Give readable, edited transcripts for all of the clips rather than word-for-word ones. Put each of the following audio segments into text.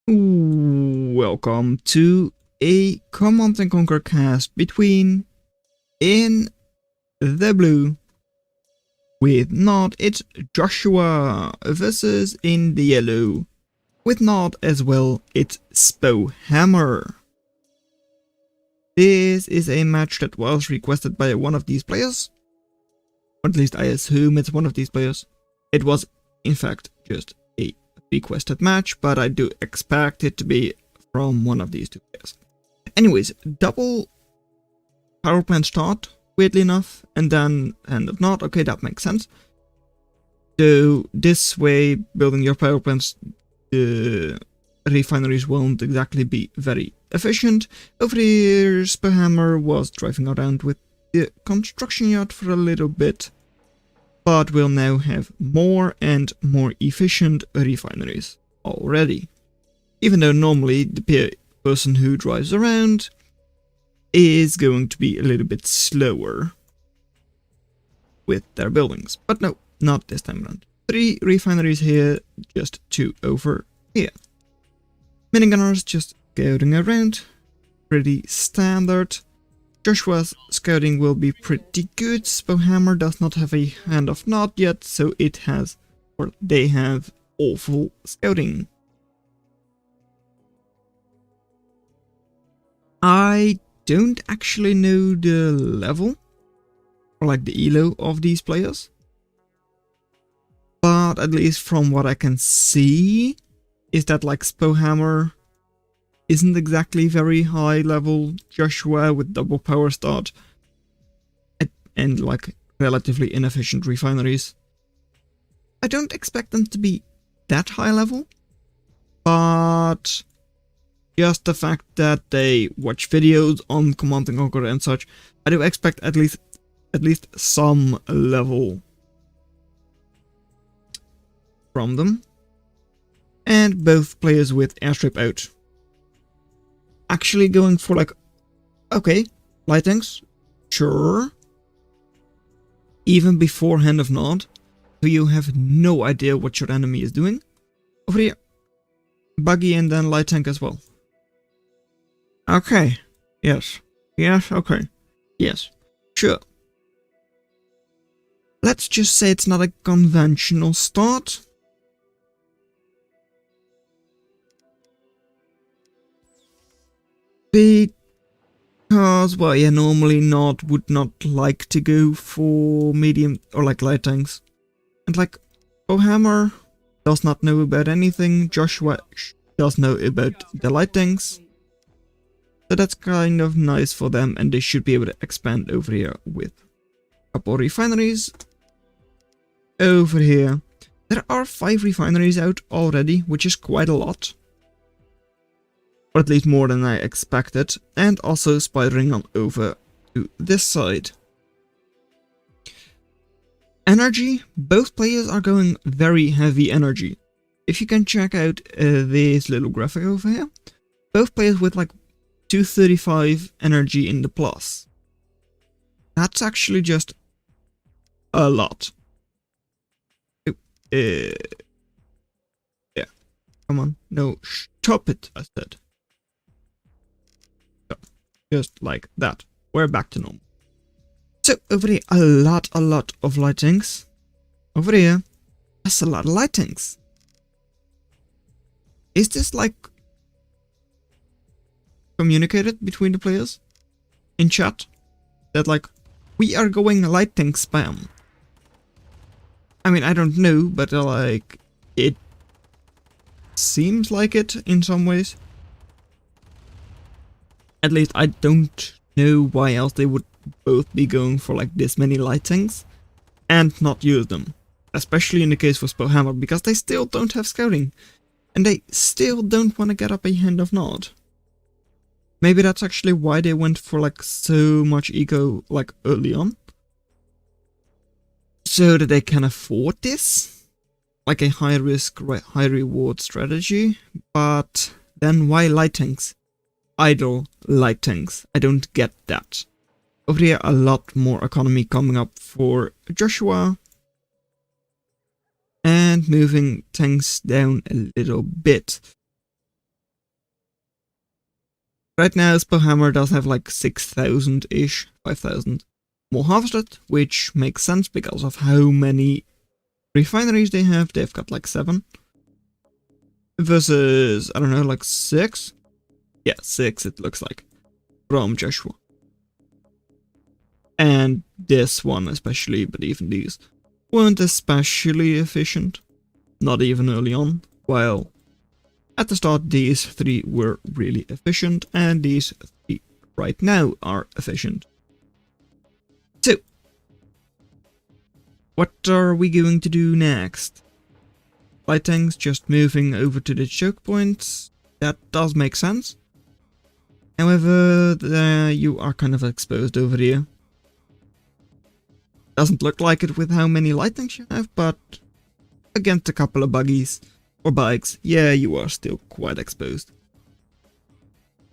Welcome to a Command and Conquer cast between in the blue with Nod, it's Joshua versus in the yellow with Nod as well, it's Spohammer. This is a match that was requested by one of these players, or at least I assume it's one of these players. It was in fact just a requested match, but I do expect it to be from one of these two players. Anyways, double power plant start, weirdly enough, and then end of Nod. Okay, that makes sense. So this way, building your power plants, the refineries won't exactly be very efficient. Over here, Spohammer was driving around with the construction yard for a little bit, but we'll now have more and more efficient refineries already. Even though normally the person who drives around is going to be a little bit slower with their buildings. But no, not this time around. 3 refineries here, just 2 over here. Minigunners just scouting around, pretty standard. Joshua's scouting will be pretty good. Spohammer does not have a hand of Nod yet, so it has, or they have, awful scouting. I don't actually know the level, or like the elo of these players, but at least from what I can see, is that like Spohammer isn't exactly very high level, Joshua with double power start and like relatively inefficient refineries. I don't expect them to be that high level, but just the fact that they watch videos on Command and Conquer and such, I do expect at least some level from them. And both players with airstrip out. Actually going for like, okay, light tanks, sure. Even before Hand of Nod, so you have no idea what your enemy is doing. Over here, buggy and then light tank as well. Okay, yes, okay, yes, sure. Let's just say it's not a conventional start. Because, well, yeah, normally Nod would not like to go for medium or like light tanks. And like, Spohammer does not know about anything, Joshua does know about the light tanks. So that's kind of nice for them, and they should be able to expand over here with a couple refineries. Over here, there are 5 refineries out already, which is quite a lot. Or at least more than I expected, and also spidering on over to this side. Energy, both players are going very heavy energy. If you can check out this little graphic over here, both players with like 235 energy in the plus. That's actually just a lot. Yeah, come on, no, stop it, I said. Just like that. We're back to normal. So over here, a lot of light tanks. Over here, that's a lot of light tanks. Is this like communicated between the players in chat that like we are going light tank spam? I mean, I don't know, but like it seems like it in some ways. At least I don't know why else they would both be going for like this many light tanks and not use them. Especially in the case for Spohammer, because they still don't have scouting. And they still don't want to get up a Hand of Nod. Maybe that's actually why they went for like so much eco like early on. So that they can afford this. Like a high risk, high reward strategy. But then why light tanks? Idle light tanks. I don't get that. Over here, a lot more economy coming up for Joshua. And moving tanks down a little bit. Right now, Spohammer does have like 6,000-ish, 5,000 more harvested, which makes sense because of how many refineries they have. They've got like 7. Versus, I don't know, like 6? Yeah, 6 it looks like, from Joshua. And this one especially, but even these weren't especially efficient. Not even early on, while at the start these 3 were really efficient, and these 3 right now are efficient. So, what are we going to do next? Light tanks just moving over to the choke points, that does make sense. However, you are kind of exposed over here. Doesn't look like it with how many light tanks you have, but against a couple of buggies or bikes, yeah, you are still quite exposed.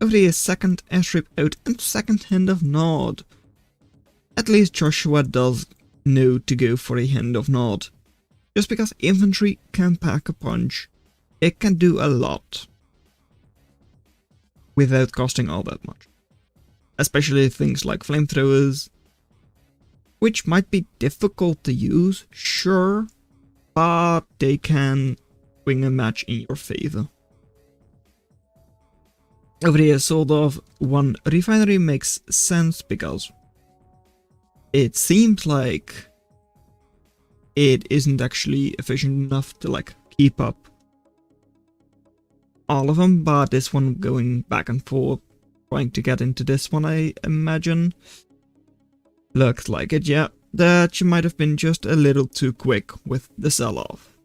Over here, second airstrip out and second hand of nod. At least Joshua does know to go for a hand of nod. Just because infantry can pack a punch, it can do a lot without costing all that much. Especially things like flamethrowers, which might be difficult to use, sure, but they can win a match in your favor. Over here, sort of, one refinery makes sense because it seems like it isn't actually efficient enough to like keep up all of them, but this one going back and forth, trying to get into this one, I imagine. Looks like it, yeah. That you might have been just a little too quick with the sell-off.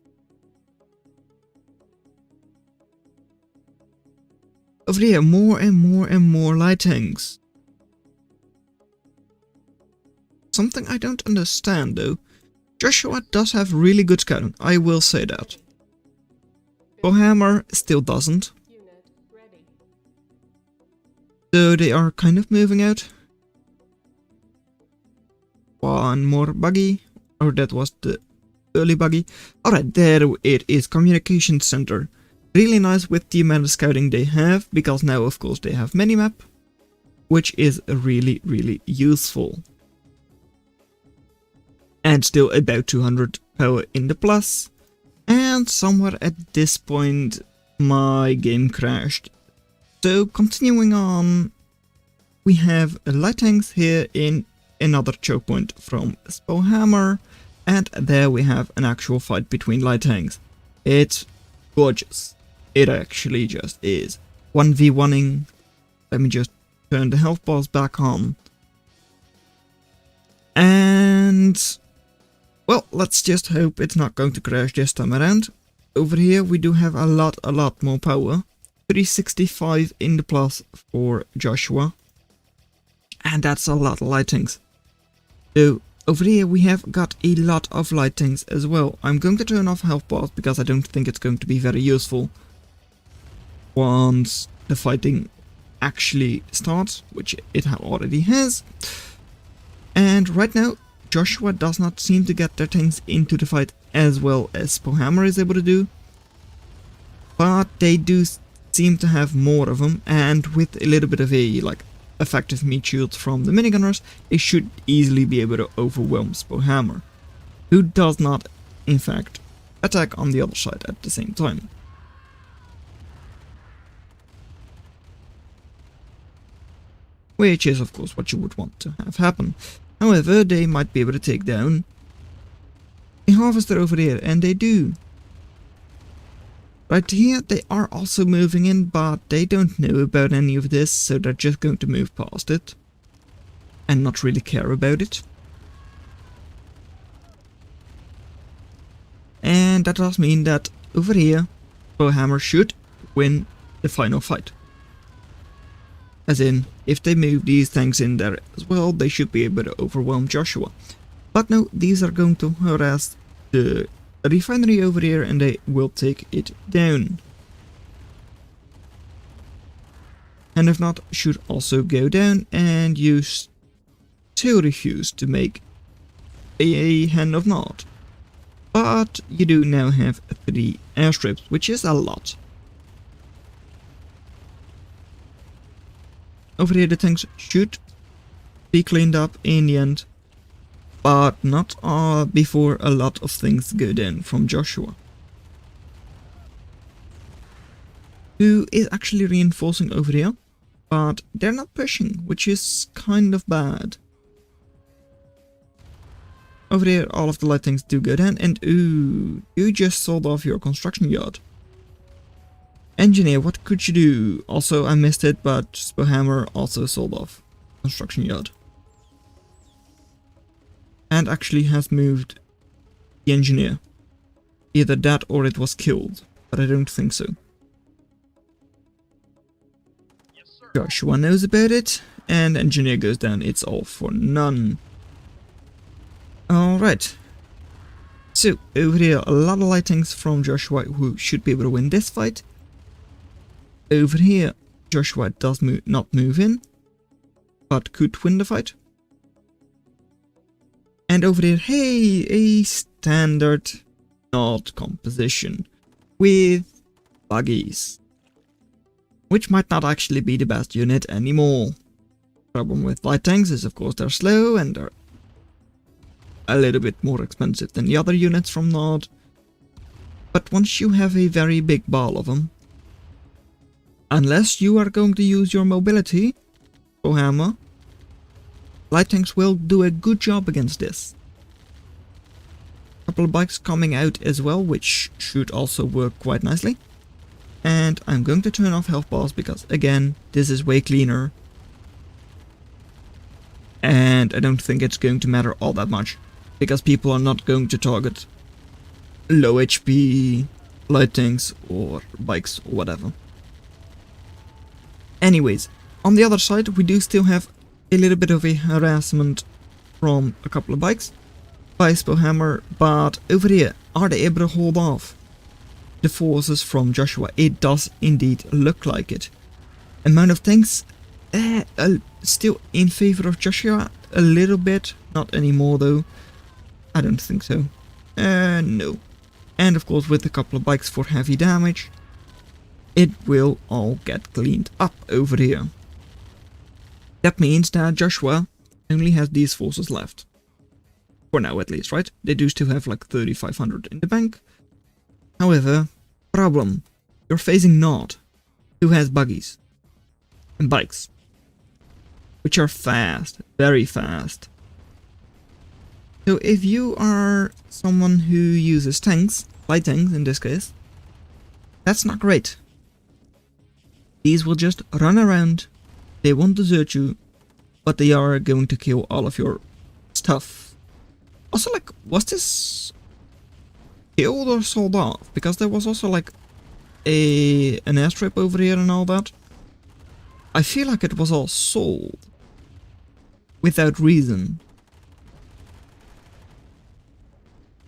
Over here, more and more and more light tanks. Something I don't understand though. Joshua does have really good scouting, I will say that. Spohammer still doesn't. So they are kind of moving out. One more buggy, or that was the early buggy. Alright, there it is, communication center. Really nice with the amount of scouting they have, because now of course they have minimap, which is really, really useful. And still about 200 power in the plus. And somewhere at this point my game crashed. So continuing on, we have light tanks here in another choke point from Spohammer, and there we have an actual fight between light tanks. It's gorgeous. It actually just is. 1v1ing. Let me just turn the health bars back on. And well, let's just hope it's not going to crash this time around. Over here we do have a lot more power. 365 in the plus for Joshua. And that's a lot of light tanks. So over here we have got a lot of light tanks as well. I'm going to turn off health bars because I don't think it's going to be very useful once the fighting actually starts, which it already has. And right now Joshua does not seem to get their tanks into the fight as well as Spohammer is able to do. But they do seem to have more of them, and with a little bit of a like effective meat shield from the minigunners, it should easily be able to overwhelm Spohammer, who does not, in fact, attack on the other side at the same time. Which is of course what you would want to have happen. However, they might be able to take down a harvester over here, and they do. Right here, they are also moving in, but they don't know about any of this, so they're just going to move past it and not really care about it. And that does mean that over here, Spohammer should win the final fight. As in, if they move these tanks in there as well, they should be able to overwhelm Joshua. But no, these are going to harass the refinery over here, and they will take it down. And if not, should also go down, and you still refuse to make a hand of nod. But you do now have 3 airstrips, which is a lot. over here the tanks should be cleaned up in the end, but not before a lot of things go down from Joshua, who is actually reinforcing over here, but they're not pushing, which is kind of bad. Over here all of the light tanks do go down, and ooh, you just sold off your construction yard. Engineer, what could you do? Also, I missed it, but Spohammer also sold off construction yard. And actually has moved the engineer. Either that or it was killed, but I don't think so. Yes, Joshua knows about it, and engineer goes down. It's all for none. Alright. So, over here, a lot of lightings from Joshua, who should be able to win this fight. Over here, Joshua does not move in, but could win the fight. And over there, hey, a standard Nord composition with buggies, which might not actually be the best unit anymore. Problem with light tanks is, of course, they're slow and they're a little bit more expensive than the other units from Nord. But once you have a very big ball of them, unless you are going to use your mobility, Spohammer, light tanks will do a good job against this. Couple of bikes coming out as well, which should also work quite nicely. And I'm going to turn off health bars because, again, this is way cleaner. And I don't think it's going to matter all that much, because people are not going to target low HP light tanks or bikes or whatever. Anyways, on the other side we do still have a little bit of a harassment from a couple of bikes by Spohammer, but over here, are they able to hold off the forces from Joshua? It does indeed look like it. Amount of tanks still in favor of Joshua a little bit, not anymore though. I don't think so. No. And of course with a couple of bikes for heavy damage, it will all get cleaned up over here. That means that Joshua only has these forces left. For now at least, right? They do still have like 3,500 in the bank. However, problem. You're facing Nord, who has buggies and bikes, which are fast, very fast. So if you are someone who uses tanks, light tanks in this case, that's not great. These will just run around, they won't desert you, but they are going to kill all of your stuff. Also, like, was this killed or sold off? Because there was also like an airstrip over here and all that. I feel like it was all sold without reason.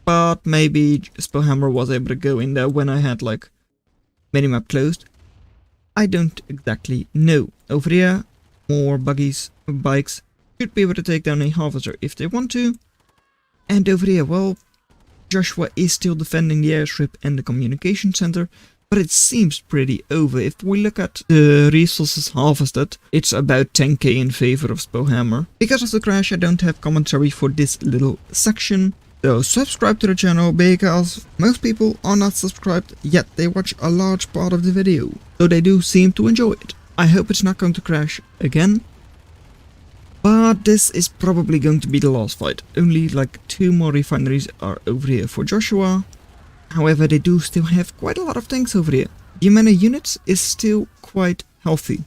But maybe Spohammer was able to go in there when I had like minimap closed. I don't exactly know. Over here, more buggies, bikes, should be able to take down a harvester if they want to. And over here, well, Joshua is still defending the airstrip and the communication center, but it seems pretty over. If we look at the resources harvested, it's about 10k in favor of Spohammer. Because of the crash, I don't have commentary for this little section. So subscribe to the channel, because most people are not subscribed, yet they watch a large part of the video. So they do seem to enjoy it. I hope it's not going to crash again. But this is probably going to be the last fight. Only like 2 more refineries are over here for Joshua. However, they do still have quite a lot of tanks over here. The amount of units is still quite healthy.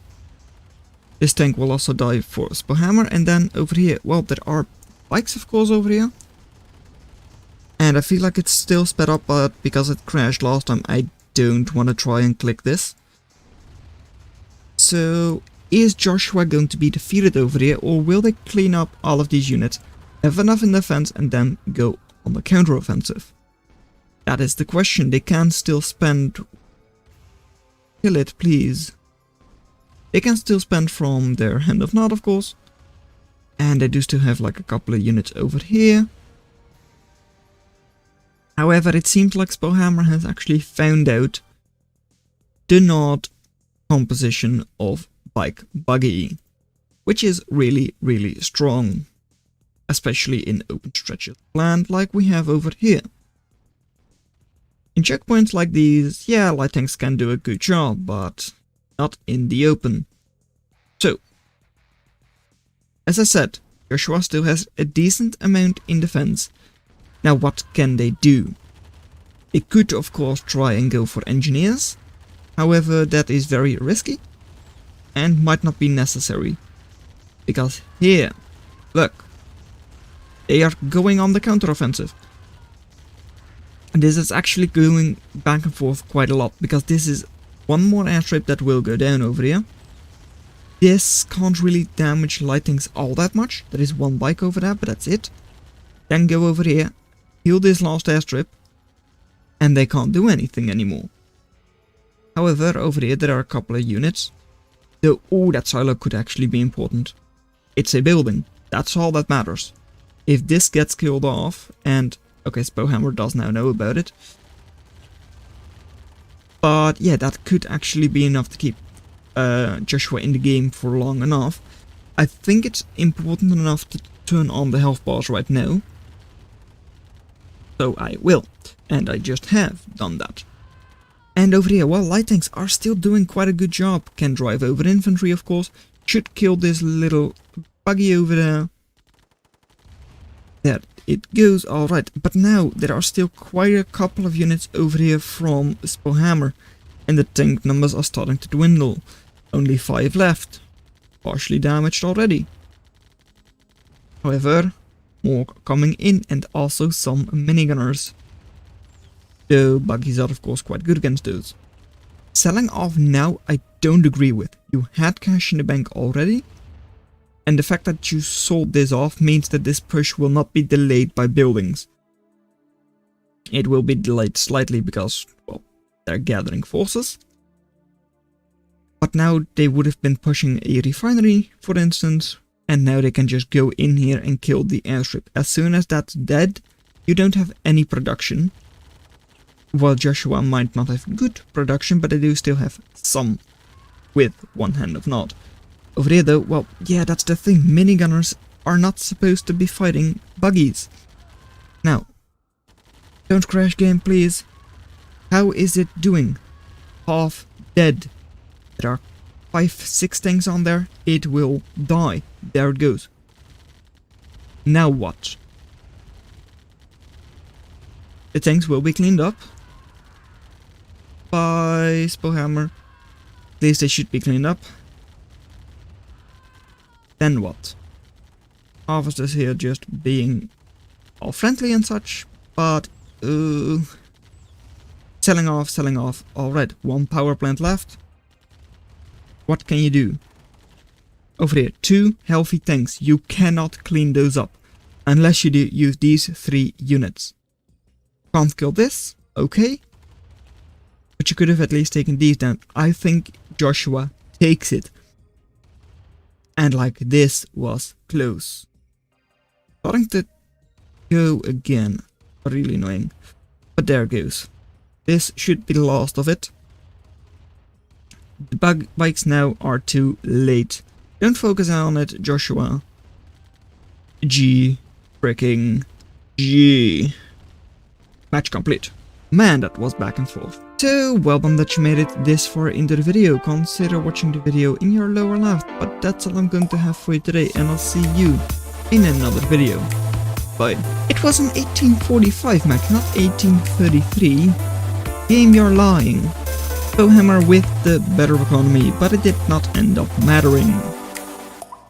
This tank will also die for Spohammer. And then over here, well, there are bikes of course over here. And I feel like it's still sped up, but because it crashed last time, I don't want to try and click this. So, is Joshua going to be defeated over here, or will they clean up all of these units, have enough in defense, and then go on the counter-offensive? That is the question. They can still spend... Kill it, please. They can still spend from their Hand of Nod, of course. And they do still have like a couple of units over here. However, it seems like Spohammer has actually found out the Nord composition of bike buggy. which is really, really strong, especially in open stretches of land like we have over here. In checkpoints like these, yeah, light tanks can do a good job, but not in the open. So, as I said, Joshua still has a decent amount in defense. Now what can they do? They could of course try and go for engineers, however that is very risky and might not be necessary. Because here, look, they are going on the counteroffensive. And this is actually going back and forth quite a lot, because this is one more airstrip that will go down over here. This can't really damage light tanks all that much. There is one bike over there, but that's it. Then go over here, heal this last airstrip, and they can't do anything anymore. However, over here there are a couple of units. So, oh, that silo could actually be important. It's a building. That's all that matters. If this gets killed off, and okay, Spohammer does now know about it. But yeah, that could actually be enough to keep Joshua in the game for long enough. I think it's important enough to turn on the health bars right now. So I will. And I just have done that. And over here, well, light tanks are still doing quite a good job. Can drive over infantry, of course. Should kill this little buggy over there. There it goes, alright. But now there are still quite a couple of units over here from Spohammer. And the tank numbers are starting to dwindle. Only 5 left. Partially damaged already. However, more coming in, and also some minigunners. The buggies are of course quite good against those. Selling off now I don't agree with. You had cash in the bank already. And the fact that you sold this off means that this push will not be delayed by buildings. It will be delayed slightly because, well, they're gathering forces. But now they would have been pushing a refinery, for instance, and now they can just go in here and kill the airstrip. As soon as that's dead, you don't have any production. Well, Joshua might not have good production, but they do still have some, with one hand of not. Over here though, well, yeah, that's the thing, minigunners are not supposed to be fighting buggies. Now, don't crash game please. How is it doing? Half dead. There are 5-6 tanks on there, it will die. There it goes. Now what? The tanks will be cleaned up by Spohammer. At least they should be cleaned up. Then what? Harvesters here just being all friendly and such, but selling off. Alright, 1 power plant left. What can you do? Over here, 2 healthy tanks. You cannot clean those up unless you do use these 3 units. Can't kill this, okay. But you could have at least taken these down. I think Joshua takes it. And like this was close. Starting to go again. Really annoying. But there it goes. This should be the last of it. The bikes now are too late. Don't focus on it, Joshua. G. Freaking G. Match complete. Man, that was back and forth. So, well done that you made it this far into the video. Consider watching the video in your lower left. But that's all I'm going to have for you today, and I'll see you in another video. Bye. It was an 1845 mech, not 1833. Game, you're lying. Spohammer with the better economy, but it did not end up mattering.